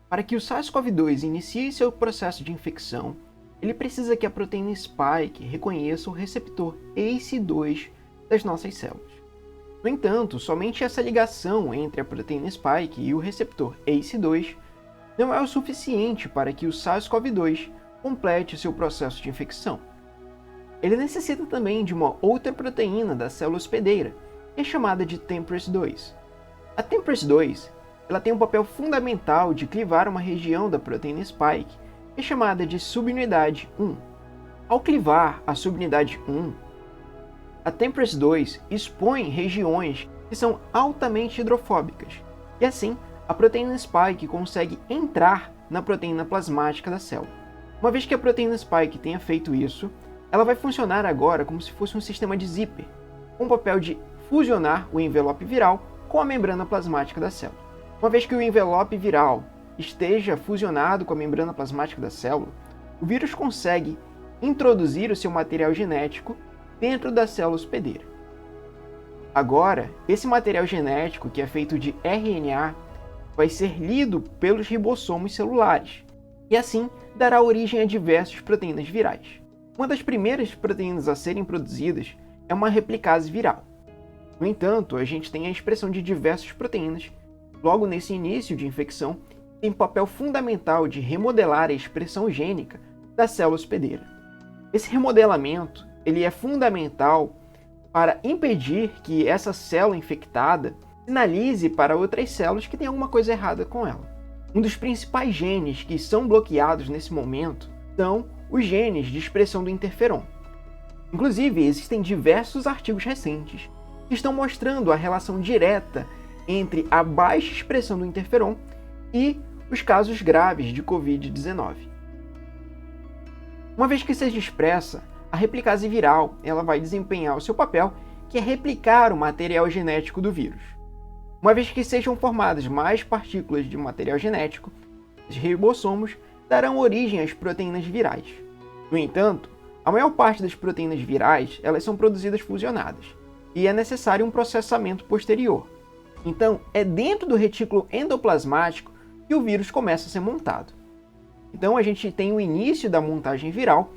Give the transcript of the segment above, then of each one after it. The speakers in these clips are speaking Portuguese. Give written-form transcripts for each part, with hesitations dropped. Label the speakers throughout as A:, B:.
A: Para que o SARS-CoV-2 inicie seu processo de infecção, ele precisa que a proteína spike reconheça o receptor ACE2 das nossas células. No entanto, somente essa ligação entre a proteína spike e o receptor ACE2 não é o suficiente para que o SARS-CoV-2 complete seu processo de infecção. Ele necessita também de uma outra proteína da célula hospedeira, que é chamada de TMPRSS2. A TMPRSS2 ela tem um papel fundamental de clivar uma região da proteína spike, que é chamada de subunidade 1. Ao clivar a subunidade 1, a TMPRSS2 expõe regiões que são altamente hidrofóbicas, e assim a proteína spike consegue entrar na proteína plasmática da célula. Uma vez que a proteína spike tenha feito isso, ela vai funcionar agora como se fosse um sistema de zíper, com o papel de fusionar o envelope viral com a membrana plasmática da célula. Uma vez que o envelope viral esteja fusionado com a membrana plasmática da célula, o vírus consegue introduzir o seu material genético dentro da célula hospedeira. Agora, esse material genético, que é feito de RNA, vai ser lido pelos ribossomos celulares, e assim dará origem a diversas proteínas virais. Uma das primeiras proteínas a serem produzidas é uma replicase viral. No entanto, a gente tem a expressão de diversas proteínas, logo nesse início de infecção, tem papel fundamental de remodelar a expressão gênica da célula hospedeira. Esse remodelamento ele é fundamental para impedir que essa célula infectada sinalize para outras células que tem alguma coisa errada com ela. Um dos principais genes que são bloqueados nesse momento são os genes de expressão do interferon. Inclusive, existem diversos artigos recentes que estão mostrando a relação direta entre a baixa expressão do interferon e os casos graves de Covid-19. Uma vez que seja expressa, a replicase viral ela vai desempenhar o seu papel, que é replicar o material genético do vírus. Uma vez que sejam formadas mais partículas de material genético, os ribossomos darão origem às proteínas virais. No entanto, a maior parte das proteínas virais elas são produzidas fusionadas, e é necessário um processamento posterior. Então, é dentro do retículo endoplasmático que o vírus começa a ser montado. Então, a gente tem o início da montagem viral,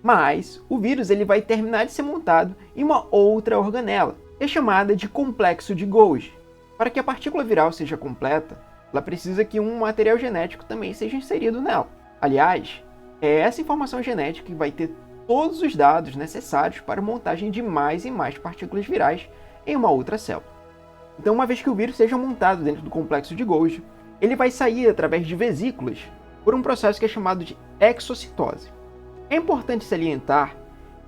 A: mas o vírus ele vai terminar de ser montado em uma outra organela, que é chamada de complexo de Golgi. Para que a partícula viral seja completa, ela precisa que um material genético também seja inserido nela. Aliás, é essa informação genética que vai ter todos os dados necessários para a montagem de mais e mais partículas virais em uma outra célula. Então, uma vez que o vírus seja montado dentro do complexo de Golgi, ele vai sair através de vesículas por um processo que é chamado de exocitose. É importante salientar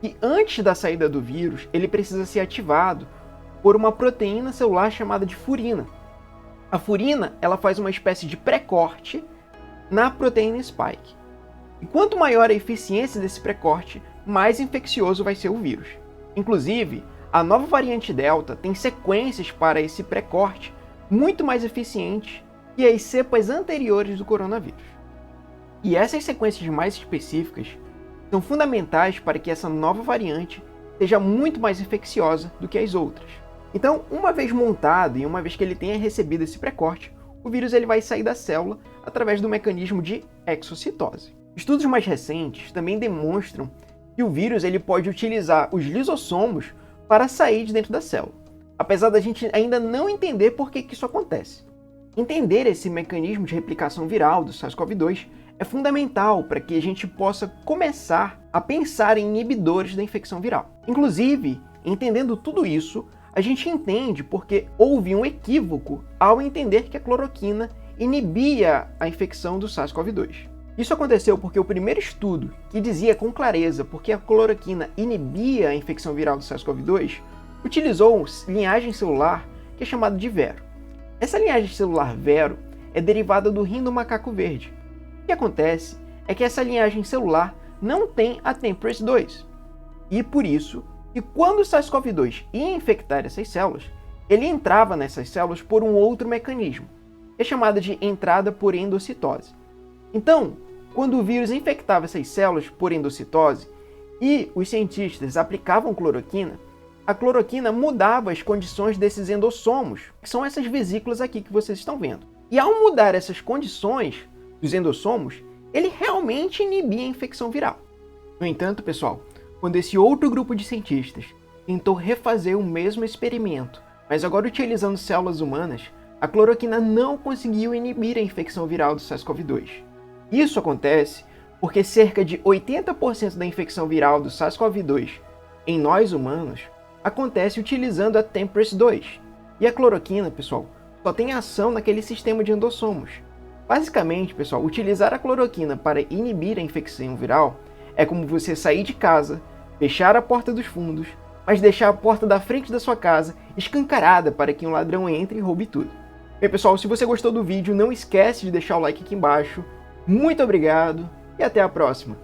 A: que antes da saída do vírus, ele precisa ser ativado por uma proteína celular chamada de furina. A furina ela faz uma espécie de pré-corte na proteína spike. E quanto maior a eficiência desse pré-corte, mais infeccioso vai ser o vírus. Inclusive, a nova variante Delta tem sequências para esse pré-corte muito mais eficientes que as cepas anteriores do coronavírus. E essas sequências mais específicas são fundamentais para que essa nova variante seja muito mais infecciosa do que as outras. Então, uma vez montado e uma vez que ele tenha recebido esse pré-corte, o vírus ele vai sair da célula através do mecanismo de exocitose. Estudos mais recentes também demonstram que o vírus ele pode utilizar os lisossomos para sair de dentro da célula, apesar da gente ainda não entender por que isso acontece. Entender esse mecanismo de replicação viral do SARS-CoV-2 é fundamental para que a gente possa começar a pensar em inibidores da infecção viral. Inclusive, entendendo tudo isso, a gente entende porque houve um equívoco ao entender que a cloroquina inibia a infecção do SARS-CoV-2. Isso aconteceu porque o primeiro estudo que dizia com clareza porque a cloroquina inibia a infecção viral do SARS-CoV-2 utilizou linhagem celular que é chamada de Vero. Essa linhagem celular Vero é derivada do rim do macaco verde. O que acontece é que essa linhagem celular não tem a TMPRSS2. E por isso, que quando o SARS-CoV-2 ia infectar essas células, ele entrava nessas células por um outro mecanismo, que é chamado de entrada por endocitose. Então, quando o vírus infectava essas células por endocitose e os cientistas aplicavam cloroquina, a cloroquina mudava as condições desses endossomos, que são essas vesículas aqui que vocês estão vendo. E ao mudar essas condições, dos endossomos, ele realmente inibia a infecção viral. No entanto, pessoal, quando esse outro grupo de cientistas tentou refazer o mesmo experimento, mas agora utilizando células humanas, a cloroquina não conseguiu inibir a infecção viral do SARS-CoV-2. Isso acontece porque cerca de 80% da infecção viral do SARS-CoV-2 em nós humanos acontece utilizando a TMPRSS2. E a cloroquina, pessoal, só tem ação naquele sistema de endossomos. Basicamente, pessoal, utilizar a cloroquina para inibir a infecção viral é como você sair de casa, fechar a porta dos fundos, mas deixar a porta da frente da sua casa escancarada para que um ladrão entre e roube tudo. Bem, pessoal, se você gostou do vídeo, não esquece de deixar o like aqui embaixo. Muito obrigado e até a próxima!